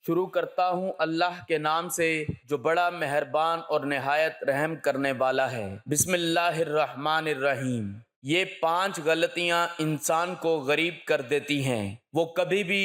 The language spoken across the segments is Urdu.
شروع کرتا ہوں اللہ کے نام سے جو بڑا مہربان اور نہایت رحم کرنے والا ہے۔ بسم اللہ الرحمن الرحیم۔ یہ 5 غلطیاں انسان کو غریب کر دیتی ہیں۔ وہ کبھی بھی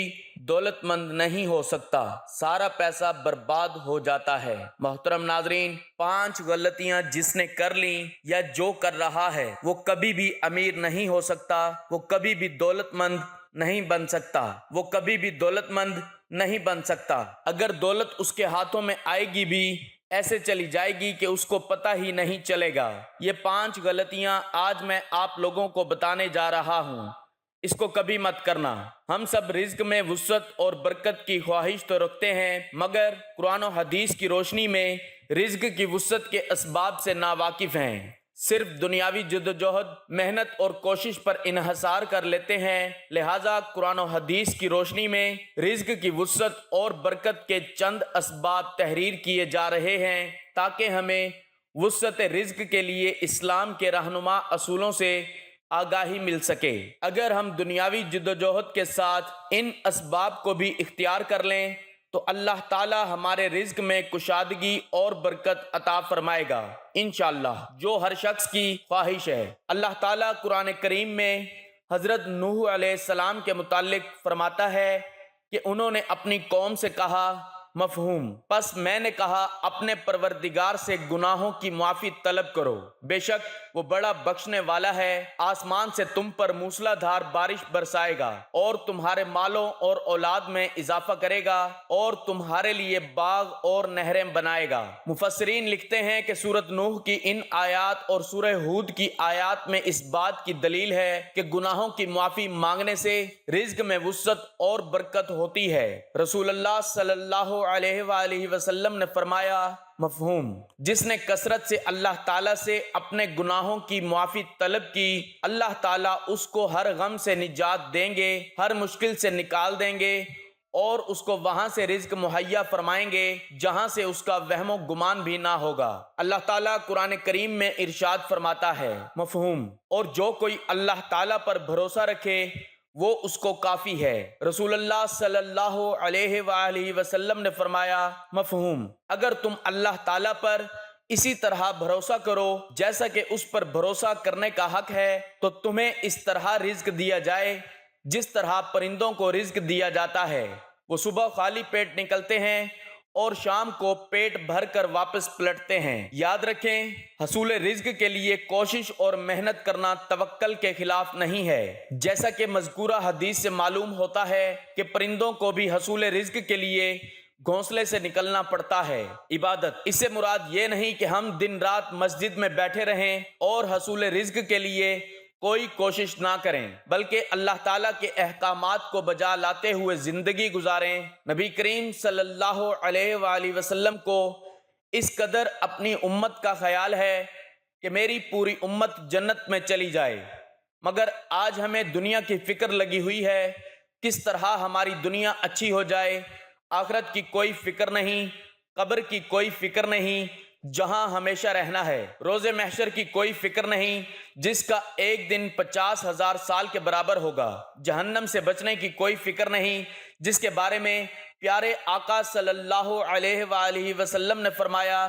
دولت مند نہیں ہو سکتا، سارا پیسہ برباد ہو جاتا ہے۔ محترم ناظرین، 5 غلطیاں جس نے کر لیں یا جو کر رہا ہے وہ کبھی بھی امیر نہیں ہو سکتا، وہ کبھی بھی دولت مند نہیں بن سکتا، وہ کبھی بھی دولت مند نہیں بن سکتا۔ اگر دولت اس کے ہاتھوں میں آئے گی بھی ایسے چلی جائے گی کہ اس کو پتہ ہی نہیں چلے گا۔ یہ 5 غلطیاں آج میں آپ لوگوں کو بتانے جا رہا ہوں، اس کو کبھی مت کرنا۔ ہم سب رزق میں وسعت اور برکت کی خواہش تو رکھتے ہیں، مگر قرآن و حدیث کی روشنی میں رزق کی وسعت کے اسباب سے ناواقف ہیں۔ صرف دنیاوی جدوجہد، محنت اور کوشش پر انحصار کر لیتے ہیں۔ لہٰذا قرآن و حدیث کی روشنی میں رزق کی وسعت اور برکت کے چند اسباب تحریر کیے جا رہے ہیں تاکہ ہمیں وسعت رزق کے لیے اسلام کے رہنما اصولوں سے آگاہی مل سکے۔ اگر ہم دنیاوی جدوجہد کے ساتھ ان اسباب کو بھی اختیار کر لیں تو اللہ تعالی ہمارے رزق میں کشادگی اور برکت عطا فرمائے گا انشاءاللہ، جو ہر شخص کی خواہش ہے۔ اللہ تعالی قرآن کریم میں حضرت نوح علیہ السلام کے متعلق فرماتا ہے کہ انہوں نے اپنی قوم سے کہا، مفہوم، پس میں نے کہا اپنے پروردگار سے گناہوں کی معافی طلب کرو، بے شک وہ بڑا بخشنے والا ہے۔ آسمان سے تم پر موسلا دھار بارش برسائے گا اور تمہارے مالوں اور اولاد میں اضافہ کرے گا اور تمہارے لیے باغ اور نہریں بنائے گا۔ مفسرین لکھتے ہیں کہ سورۃ نوح کی ان آیات اور سورہ ہود کی آیات میں اس بات کی دلیل ہے کہ گناہوں کی معافی مانگنے سے رزق میں وسعت اور برکت ہوتی ہے۔ رسول اللہ صلی اللہ علیہ وآلہ وسلم نے فرمایا، مفہوم، جس نے کثرت سے اللہ تعالیٰ سے اپنے گناہوں کی معافی طلب کی، اللہ تعالیٰ اس کو ہر غم سے نجات دیں گے، ہر مشکل سے نکال دیں گے اور اس کو وہاں سے رزق مہیا فرمائیں گے جہاں سے اس کا وہم و گمان بھی نہ ہوگا۔ اللہ تعالیٰ قرآن کریم میں ارشاد فرماتا ہے، مفہوم، اور جو کوئی اللہ تعالیٰ پر بھروسہ رکھے وہ اس کو کافی ہے۔ رسول اللہ صلی اللہ علیہ وآلہ وسلم نے فرمایا، مفہوم، اگر تم اللہ تعالیٰ پر اسی طرح بھروسہ کرو جیسا کہ اس پر بھروسہ کرنے کا حق ہے تو تمہیں اس طرح رزق دیا جائے جس طرح پرندوں کو رزق دیا جاتا ہے۔ وہ صبح خالی پیٹ نکلتے ہیں اور شام کو پیٹ بھر کر واپس پلٹتے ہیں۔ یاد رکھیں، حصول رزق کے لیے کوشش اور محنت کرنا توکل کے خلاف نہیں ہے۔ جیسا کہ مذکورہ حدیث سے معلوم ہوتا ہے کہ پرندوں کو بھی حصول رزق کے لیے گھونسلے سے نکلنا پڑتا ہے۔ عبادت، اس سے مراد یہ نہیں کہ ہم دن رات مسجد میں بیٹھے رہیں اور حصول رزق کے لیے کوئی کوشش نہ کریں، بلکہ اللہ تعالیٰ کے احکامات کو بجا لاتے ہوئے زندگی گزاریں۔ نبی کریم صلی اللہ علیہ وآلہ وسلم کو اس قدر اپنی امت کا خیال ہے کہ میری پوری امت جنت میں چلی جائے، مگر آج ہمیں دنیا کی فکر لگی ہوئی ہے، کس طرح ہماری دنیا اچھی ہو جائے۔ آخرت کی کوئی فکر نہیں، قبر کی کوئی فکر نہیں جہاں ہمیشہ رہنا ہے، روز محشر کی کوئی فکر نہیں جس کا ایک دن 50,000 سال کے برابر ہوگا، جہنم سے بچنے کی کوئی فکر نہیں جس کے بارے میں پیارے آقا صلی اللہ علیہ وآلہ وسلم نے فرمایا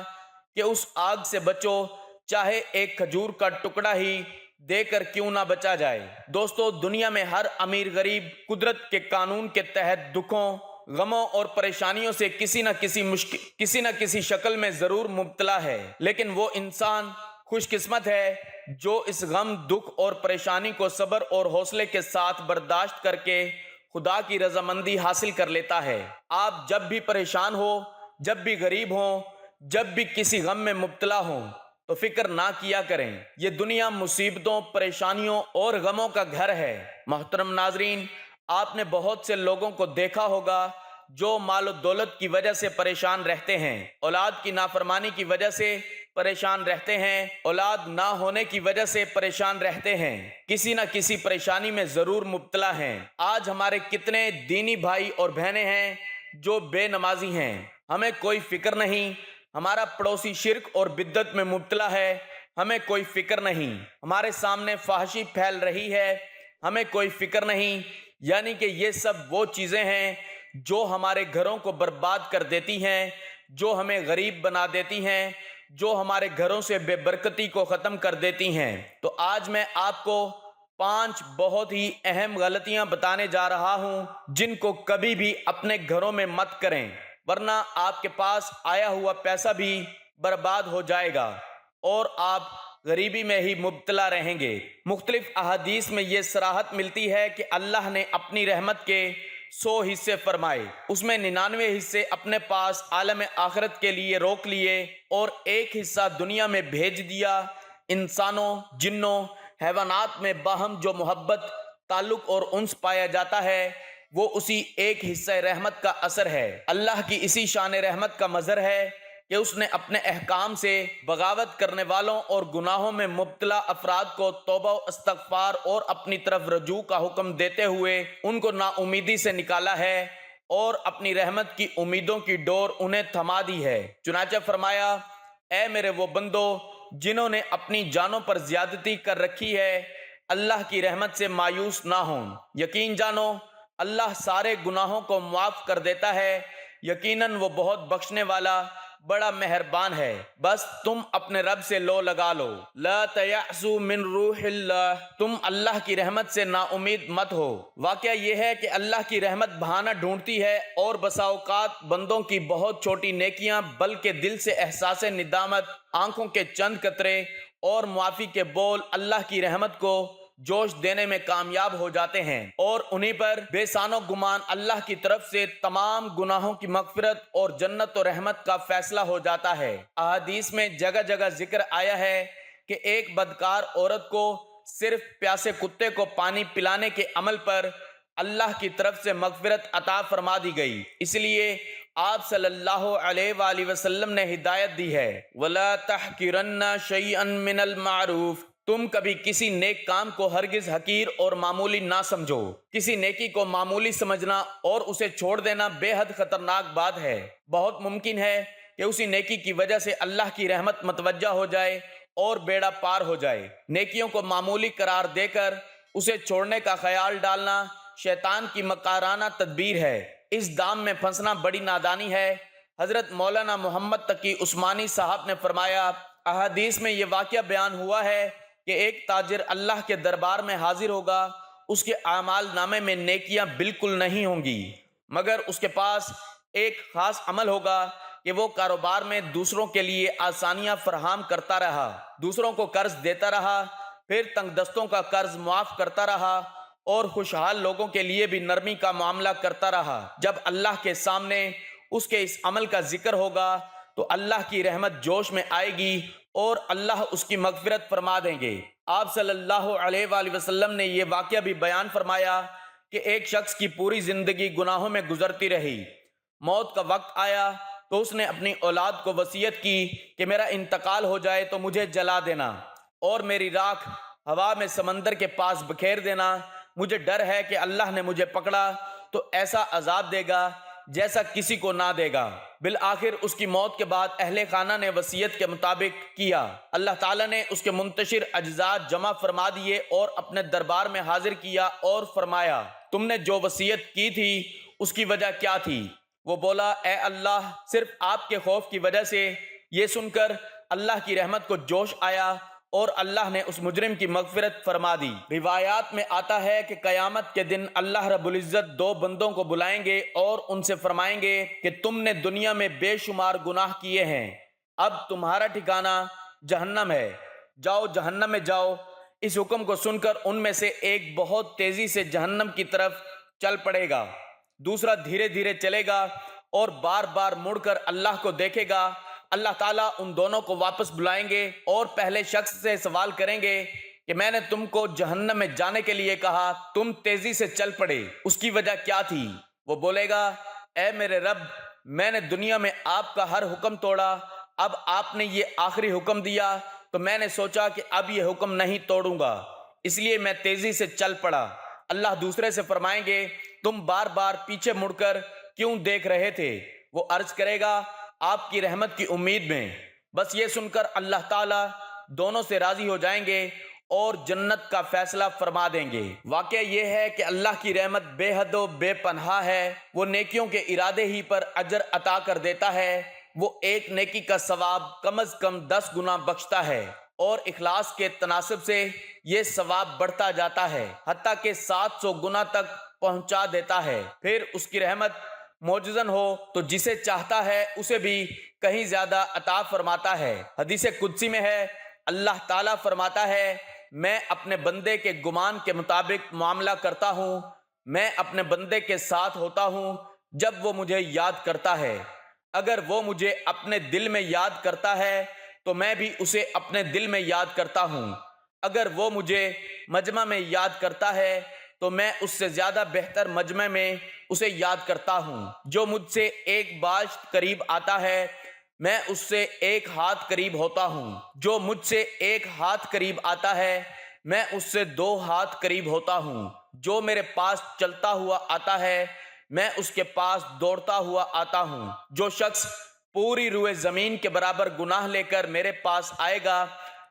کہ اس آگ سے بچو چاہے ایک کھجور کا ٹکڑا ہی دے کر کیوں نہ بچا جائے۔ دوستو، دنیا میں ہر امیر غریب قدرت کے قانون کے تحت دکھوں، غموں اور پریشانیوں سے کسی نہ کسی شکل میں ضرور مبتلا ہے، لیکن وہ انسان خوش قسمت ہے جو اس غم، دکھ اور پریشانی کو صبر اور حوصلے کے ساتھ برداشت کر کے خدا کی رضامندی حاصل کر لیتا ہے۔ آپ جب بھی پریشان ہو، جب بھی غریب ہوں، جب بھی کسی غم میں مبتلا ہوں تو فکر نہ کیا کریں، یہ دنیا مصیبتوں، پریشانیوں اور غموں کا گھر ہے۔ محترم ناظرین، آپ نے بہت سے لوگوں کو دیکھا ہوگا جو مال و دولت کی وجہ سے پریشان رہتے ہیں، اولاد کی نافرمانی کی وجہ سے پریشان رہتے ہیں، اولاد نہ ہونے کی وجہ سے پریشان رہتے ہیں، کسی نہ کسی پریشانی میں ضرور مبتلا ہیں۔ آج ہمارے کتنے دینی بھائی اور بہنیں ہیں جو بے نمازی ہیں، ہمیں کوئی فکر نہیں۔ ہمارا پڑوسی شرک اور بدعت میں مبتلا ہے، ہمیں کوئی فکر نہیں۔ ہمارے سامنے فحاشی پھیل رہی ہے، ہمیں کوئی فکر نہیں۔ یعنی کہ یہ سب وہ چیزیں ہیں جو ہمارے گھروں کو برباد کر دیتی ہیں، جو ہمیں غریب بنا دیتی ہیں، جو ہمارے گھروں سے بے برکتی کو ختم کر دیتی ہیں۔ تو آج میں آپ کو 5 بہت ہی اہم غلطیاں بتانے جا رہا ہوں جن کو کبھی بھی اپنے گھروں میں مت کریں، ورنہ آپ کے پاس آیا ہوا پیسہ بھی برباد ہو جائے گا اور آپ غریبی میں ہی مبتلا رہیں گے۔ مختلف احادیث میں یہ صراحت ملتی ہے کہ اللہ نے اپنی رحمت کے 100 حصے فرمائے، اس میں 99 حصے اپنے پاس عالم آخرت کے لیے روک لیے اور ایک حصہ دنیا میں بھیج دیا۔ انسانوں، جنوں، حیوانات میں باہم جو محبت، تعلق اور انس پایا جاتا ہے وہ اسی ایک حصہ رحمت کا اثر ہے۔ اللہ کی اسی شان رحمت کا مظہر ہے کہ اس نے اپنے احکام سے بغاوت کرنے والوں اور گناہوں میں مبتلا افراد کو توبہ و استغفار اور اپنی طرف رجوع کا حکم دیتے ہوئے ان کو نا امیدی سے نکالا ہے اور اپنی رحمت کی امیدوں کی ڈور انہیں تھما دی ہے۔ چنانچہ فرمایا، اے میرے وہ بندو جنہوں نے اپنی جانوں پر زیادتی کر رکھی ہے، اللہ کی رحمت سے مایوس نہ ہوں، یقین جانو اللہ سارے گناہوں کو معاف کر دیتا ہے، یقیناً وہ بہت بخشنے والا بڑا مہربان ہے۔ بس تم اپنے رب سے لو لگا لو، لا تیأسوا من روح اللہ، تم اللہ کی رحمت سے نا امید مت ہو۔ واقعہ یہ ہے کہ اللہ کی رحمت بہانہ ڈھونڈتی ہے اور بسا اوقات بندوں کی بہت چھوٹی نیکیاں بلکہ دل سے احساس ندامت، آنکھوں کے چند قطرے اور معافی کے بول اللہ کی رحمت کو جوش دینے میں کامیاب ہو جاتے ہیں اور انہی پر بے سان و گمان اللہ کی طرف سے تمام گناہوں کی مغفرت اور جنت و رحمت کا فیصلہ ہو جاتا ہے۔ احادیث میں جگہ جگہ ذکر آیا ہے کہ ایک بدکار عورت کو صرف پیاسے کتے کو پانی پلانے کے عمل پر اللہ کی طرف سے مغفرت عطا فرما دی گئی۔ اس لیے آپ صلی اللہ علیہ وآلہ وسلم نے ہدایت دی ہے، وَلَا تَحْقِرَنَّ شَيْئًا مِّنَ الْمَعْرُوفِ، تم کبھی کسی نیک کام کو ہرگز حقیر اور معمولی نہ سمجھو۔ کسی نیکی کو معمولی سمجھنا اور اسے چھوڑ دینا بے حد خطرناک بات ہے۔ بہت ممکن ہے کہ اسی نیکی کی وجہ سے اللہ کی رحمت متوجہ ہو جائے اور بیڑا پار ہو جائے۔ نیکیوں کو معمولی قرار دے کر اسے چھوڑنے کا خیال ڈالنا شیطان کی مکارانہ تدبیر ہے۔ اس دام میں پھنسنا بڑی نادانی ہے۔ حضرت مولانا محمد تقی عثمانی صاحب نے فرمایا، احادیث میں یہ واقعہ بیان ہوا ہے کہ ایک تاجر اللہ کے دربار میں حاضر ہوگا، اس کے اعمال نامے میں نیکیاں بالکل نہیں ہوں گی، مگر اس کے پاس ایک خاص عمل ہوگا کہ وہ کاروبار میں دوسروں کے لیے آسانیاں فراہم کرتا رہا، دوسروں کو قرض دیتا رہا، پھر تنگ دستوں کا قرض معاف کرتا رہا اور خوشحال لوگوں کے لیے بھی نرمی کا معاملہ کرتا رہا۔ جب اللہ کے سامنے اس کے اس عمل کا ذکر ہوگا تو اللہ کی رحمت جوش میں آئے گی اور اللہ اس کی مغفرت فرما دیں گے۔ آپ صلی اللہ علیہ وآلہ وسلم نے یہ واقعہ بھی بیان فرمایا کہ ایک شخص کی پوری زندگی گناہوں میں گزرتی رہی، موت کا وقت آیا تو اس نے اپنی اولاد کو وصیت کی کہ میرا انتقال ہو جائے تو مجھے جلا دینا اور میری راکھ ہوا میں سمندر کے پاس بکھیر دینا، مجھے ڈر ہے کہ اللہ نے مجھے پکڑا تو ایسا عذاب دے گا جیسا کسی کو نہ دے گا۔ بالآخر اس کی موت کے بعد اہل خانہ نے وصیت کے مطابق کیا۔ اللہ تعالیٰ نے اس کے منتشر اجزاء جمع فرما دیے اور اپنے دربار میں حاضر کیا اور فرمایا، تم نے جو وصیت کی تھی اس کی وجہ کیا تھی؟ وہ بولا، اے اللہ، صرف آپ کے خوف کی وجہ سے۔ یہ سن کر اللہ کی رحمت کو جوش آیا اور اللہ نے اس مجرم کی مغفرت فرما دی۔ روایات میں آتا ہے کہ قیامت کے دن اللہ رب العزت 2 بندوں کو بلائیں گے اور ان سے فرمائیں گے کہ تم نے دنیا میں بے شمار گناہ کیے ہیں، اب تمہارا ٹھکانہ جہنم ہے، جاؤ جہنم میں جاؤ۔ اس حکم کو سن کر ان میں سے ایک بہت تیزی سے جہنم کی طرف چل پڑے گا، دوسرا دھیرے دھیرے چلے گا اور بار بار مڑ کر اللہ کو دیکھے گا۔ اللہ تعالیٰ ان دونوں کو واپس بلائیں گے اور پہلے شخص سے سوال کریں گے کہ میں نے تم کو جہنم میں جانے کے لیے کہا، تم تیزی سے چل پڑے، اس کی وجہ کیا تھی؟ وہ بولے گا، اے میرے رب، میں نے دنیا میں آپ کا ہر حکم توڑا، اب آپ نے یہ آخری حکم دیا تو میں نے سوچا کہ اب یہ حکم نہیں توڑوں گا، اس لیے میں تیزی سے چل پڑا۔ اللہ دوسرے سے فرمائیں گے، تم بار بار پیچھے مڑ کر کیوں دیکھ رہے تھے؟ وہ عرض کرے گا، آپ کی رحمت کی امید میں۔ بس یہ سن کر اللہ تعالیٰ دونوں سے راضی ہو جائیں گے اور جنت کا فیصلہ فرما دیں گے۔ واقعہ یہ ہے کہ اللہ کی رحمت بے حد و بے پناہ ہے، وہ نیکیوں کے ارادے ہی پر اجر عطا کر دیتا ہے، وہ ایک نیکی کا ثواب کم از کم 10 گنا بخشتا ہے، اور اخلاص کے تناسب سے یہ ثواب بڑھتا جاتا ہے حتیٰ کہ 700 گنا تک پہنچا دیتا ہے۔ پھر اس کی رحمت معجزن ہو تو جسے چاہتا ہے اسے بھی کہیں زیادہ عطا فرماتا ہے۔ حدیث قدسی میں ہے، اللہ تعالیٰ فرماتا ہے، میں اپنے بندے کے گمان کے مطابق معاملہ کرتا ہوں، میں اپنے بندے کے ساتھ ہوتا ہوں جب وہ مجھے یاد کرتا ہے، اگر وہ مجھے اپنے دل میں یاد کرتا ہے تو میں بھی اسے اپنے دل میں یاد کرتا ہوں، اگر وہ مجھے مجمع میں یاد کرتا ہے تو میں اس سے زیادہ بہتر مجمع میں اسے یاد کرتا ہوں، جو مجھ سے ایک باشت قریب آتا ہے میں اس سے ایک ہاتھ قریب ہوتا ہوں، جو مجھ سے ایک ہاتھ قریب آتا ہے میں اس سے 2 ہاتھ قریب ہوتا ہوں، جو میرے پاس چلتا ہوا آتا ہے میں اس کے پاس دوڑتا ہوا آتا ہوں، جو شخص پوری روئے زمین کے برابر گناہ لے کر میرے پاس آئے گا،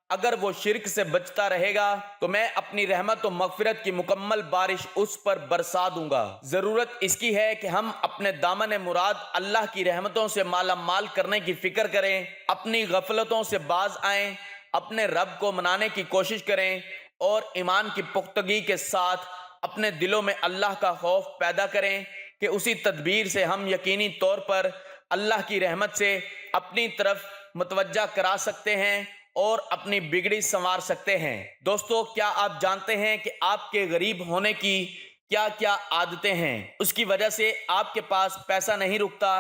اگر وہ شرک سے بچتا رہے گا تو میں اپنی رحمت و مغفرت کی مکمل بارش اس پر برسا دوں گا۔ ضرورت اس کی ہے کہ ہم اپنے دامن مراد اللہ کی رحمتوں سے مالا مال کرنے کی فکر کریں، اپنی غفلتوں سے باز آئیں، اپنے رب کو منانے کی کوشش کریں، اور ایمان کی پختگی کے ساتھ اپنے دلوں میں اللہ کا خوف پیدا کریں کہ اسی تدبیر سے ہم یقینی طور پر اللہ کی رحمت سے اپنی طرف متوجہ کرا سکتے ہیں اور اپنی بگڑی سنوار سکتے ہیں۔ دوستو، کیا آپ جانتے ہیں کہ آپ کے غریب ہونے کی کیا کیا عادتیں ہیں؟ اس کی وجہ سے آپ کے پاس پیسہ نہیں رکتا،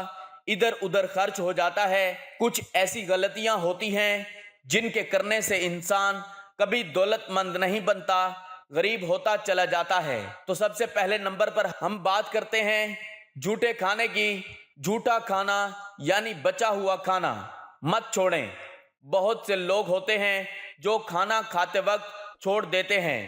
ادھر ادھر خرچ ہو جاتا ہے۔ کچھ ایسی غلطیاں ہوتی ہیں جن کے کرنے سے انسان کبھی دولت مند نہیں بنتا، غریب ہوتا چلا جاتا ہے۔ تو سب سے پہلے نمبر پر ہم بات کرتے ہیں جھوٹے کھانے کی۔ جھوٹا کھانا یعنی بچا ہوا کھانا مت چھوڑیں۔ بہت سے لوگ ہوتے ہیں جو کھانا کھاتے وقت چھوڑ دیتے ہیں،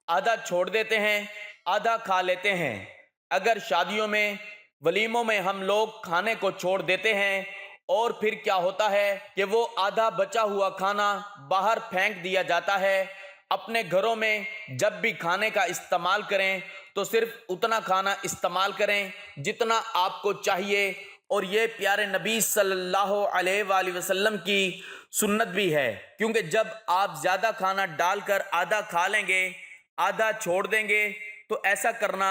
آدھا چھوڑ دیتے ہیں، آدھا کھا لیتے ہیں۔ اگر شادیوں میں، ولیموں میں ہم لوگ کھانے کو چھوڑ دیتے ہیں اور پھر کیا ہوتا ہے کہ وہ آدھا بچا ہوا کھانا باہر پھینک دیا جاتا ہے۔ اپنے گھروں میں جب بھی کھانے کا استعمال کریں تو صرف اتنا کھانا استعمال کریں جتنا آپ کو چاہیے، اور یہ پیارے نبی صلی اللہ علیہ وآلہ وسلم کی سنت بھی ہے، کیونکہ جب آپ زیادہ کھانا ڈال کر آدھا کھا لیں گے، آدھا چھوڑ دیں گے تو ایسا کرنا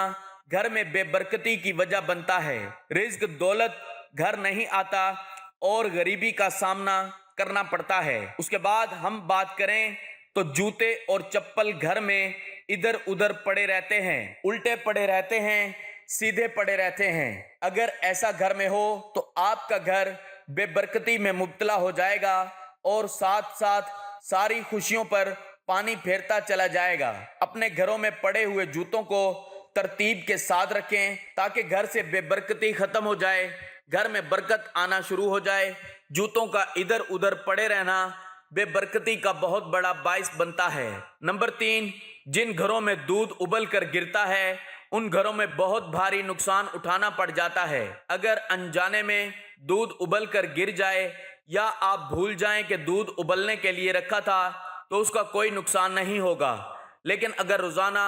گھر میں بے برکتی کی وجہ بنتا ہے، رزق دولت گھر نہیں آتا اور غریبی کا سامنا کرنا پڑتا ہے۔ اس کے بعد ہم بات کریں تو جوتے اور چپل گھر میں ادھر ادھر پڑے رہتے ہیں، الٹے پڑے رہتے ہیں، سیدھے پڑے رہتے ہیں۔ اگر ایسا گھر میں ہو تو آپ کا گھر بے برکتی میں مبتلا ہو جائے گا اور ساتھ ساتھ ساری خوشیوں پر پانی پھیرتا چلا جائے گا۔ اپنے گھروں میں پڑے ہوئے جوتوں کو ترتیب کے ساتھ رکھیں تاکہ گھر سے بے برکتی ختم ہو جائے، گھر میں برکت آنا شروع ہو جائے۔ جوتوں کا ادھر ادھر پڑے رہنا بے برکتی کا بہت بڑا باعث بنتا ہے۔ نمبر 3، جن گھروں میں دودھ ابل کر گرتا ہے ان گھروں میں بہت بھاری نقصان اٹھانا پڑ جاتا ہے۔ اگر انجانے میں دودھ ابل کر گر جائے یا آپ بھول جائیں کہ دودھ ابلنے کے لیے رکھا تھا تو اس کا کوئی نقصان نہیں ہوگا، لیکن اگر روزانہ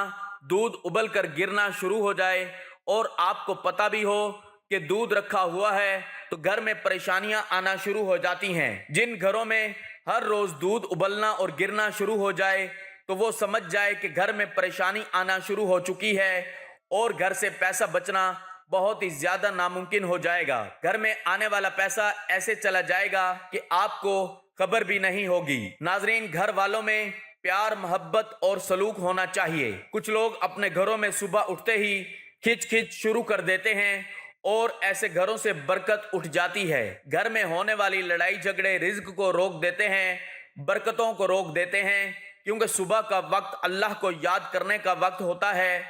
دودھ ابل کر گرنا شروع ہو جائے اور آپ کو پتہ بھی ہو کہ دودھ رکھا ہوا ہے تو گھر میں پریشانیاں آنا شروع ہو جاتی ہیں۔ جن گھروں میں ہر روز دودھ ابلنا اور گرنا شروع ہو جائے تو وہ سمجھ جائے کہ گھر میں پریشانی آنا شروع ہو چکی ہے اور گھر سے پیسہ بچنا بہت ہی زیادہ ناممکن ہو جائے گا۔ گھر میں آنے والا پیسہ ایسے چلا جائے گا کہ آپ کو خبر بھی نہیں ہوگی۔ ناظرین، گھر والوں میں پیار، محبت اور سلوک ہونا چاہیے۔ کچھ لوگ اپنے گھروں میں صبح اٹھتے ہی کھچ کھچ شروع کر دیتے ہیں اور ایسے گھروں سے برکت اٹھ جاتی ہے۔ گھر میں ہونے والی لڑائی جھگڑے رزق کو روک دیتے ہیں، برکتوں کو روک دیتے ہیں، کیونکہ صبح کا وقت اللہ کو یاد کرنے کا وقت ہوتا ہے،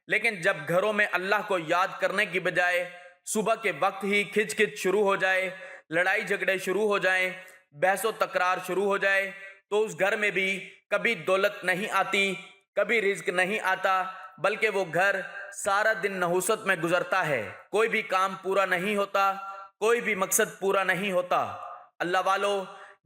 لیکن جب گھروں میں اللہ کو یاد کرنے کی بجائے صبح کے وقت ہی کھچ کھچ شروع ہو جائے، لڑائی جھگڑے شروع ہو جائیں، بحث و تکرار شروع ہو جائے تو اس گھر میں بھی کبھی دولت نہیں آتی، کبھی رزق نہیں آتا، بلکہ وہ گھر سارا دن نحوست میں گزرتا ہے، کوئی بھی کام پورا نہیں ہوتا، کوئی بھی مقصد پورا نہیں ہوتا۔ اللہ والو،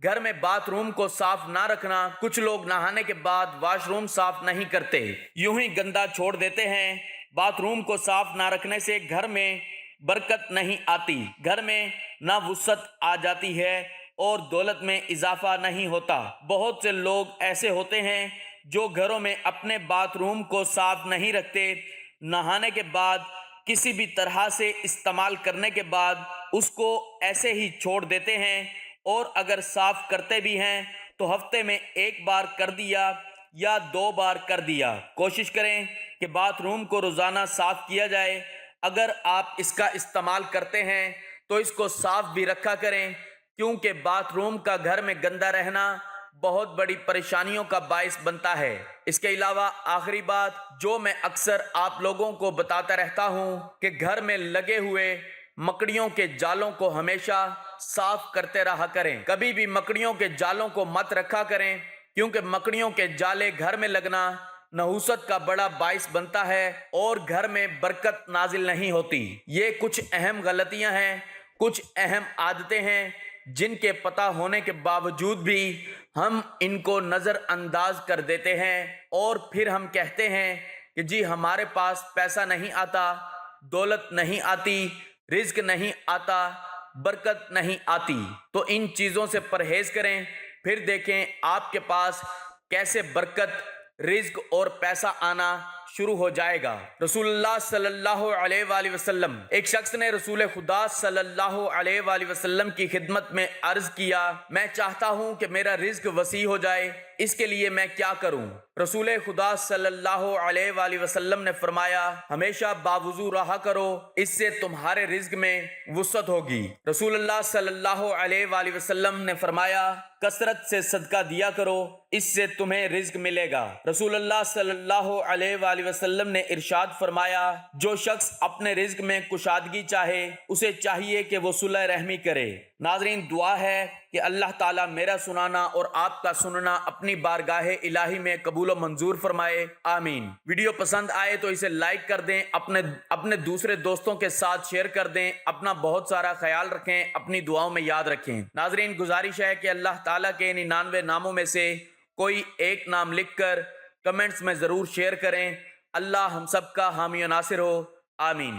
گھر میں باتھ روم کو صاف نہ رکھنا، کچھ لوگ نہانے کے بعد واش روم صاف نہیں کرتے، یوں ہی گندا چھوڑ دیتے ہیں۔ باتھ روم کو صاف نہ رکھنے سے گھر میں برکت نہیں آتی، گھر میں نہ وسعت آ جاتی ہے اور دولت میں اضافہ نہیں ہوتا۔ بہت سے لوگ ایسے ہوتے ہیں جو گھروں میں اپنے باتھ روم کو صاف نہیں رکھتے، نہانے کے بعد کسی بھی طرح سے استعمال کرنے کے بعد اس کو ایسے ہی چھوڑ دیتے ہیں، اور اگر صاف کرتے بھی ہیں تو ہفتے میں ایک بار کر دیا یا 2 بار کر دیا۔ کوشش کریں کہ باتھ روم کو روزانہ صاف کیا جائے۔ اگر آپ اس کا استعمال کرتے ہیں تو اس کو صاف بھی رکھا کریں، کیونکہ باتھ روم کا گھر میں گندا رہنا بہت بڑی پریشانیوں کا باعث بنتا ہے۔ اس کے علاوہ آخری بات جو میں اکثر آپ لوگوں کو بتاتا رہتا ہوں کہ گھر میں لگے ہوئے مکڑیوں کے جالوں کو ہمیشہ صاف کرتے رہا کریں۔ کبھی بھی مکڑیوں کے جالوں کو مت رکھا کریں، کیونکہ مکڑیوں کے جالے گھر میں لگنا نحوست کا بڑا باعث بنتا ہے اور گھر میں برکت نازل نہیں ہوتی۔ یہ کچھ اہم غلطیاں ہیں، کچھ اہم عادتیں ہیں جن کے پتہ ہونے کے باوجود بھی ہم ان کو نظر انداز کر دیتے ہیں، اور پھر ہم کہتے ہیں کہ جی ہمارے پاس پیسہ نہیں آتا، دولت نہیں آتی، رزق نہیں آتا، برکت نہیں آتی۔ تو ان چیزوں سے پرہیز کریں، پھر دیکھیں آپ کے پاس کیسے برکت، رزق اور پیسہ آنا شروع ہو جائے گا۔ رسول اللہ صلی اللہ علیہ وآلہ وسلم، ایک شخص نے رسول خدا صلی اللہ علیہ وآلہ وسلم کی خدمت میں عرض کیا، میں چاہتا ہوں کہ میرا رزق وسیع ہو جائے، اس کے لیے میں کیا کروں؟ رسول خدا صلی اللہ علیہ وآلہ وسلم نے فرمایا، ہمیشہ باوضو رہا کرو، اس سے تمہارے رزق میں وسعت ہوگی۔ رسول اللہ صلی اللہ علیہ وآلہ وسلم نے فرمایا، کثرت سے صدقہ دیا کرو، اس سے تمہیں رزق ملے گا۔ رسول اللہ صلی اللہ علیہ وآلہ وسلم نے ارشاد فرمایا، جو شخص اپنے رزق میں کشادگی چاہے اسے چاہیے کہ وہ صلح رحمی کرے۔ ناظرین، دعا ہے کہ اللہ تعالیٰ میرا سنانا اور آپ کا سننا اپنی بارگاہ الہی میں قبول و منظور فرمائے، آمین۔ ویڈیو پسند آئے تو اسے لائک کر دیں، اپنے دوسرے دوستوں کے ساتھ شیئر کر دیں۔ اپنا بہت سارا خیال رکھیں، اپنی دعاؤں میں یاد رکھیں۔ ناظرین، گزارش ہے کہ اللہ تعالیٰ کے 99 ناموں میں سے کوئی ایک نام لکھ کر کمنٹس میں ضرور شیئر کریں۔ اللہ ہم سب کا حامی و ناصر ہو، آمین۔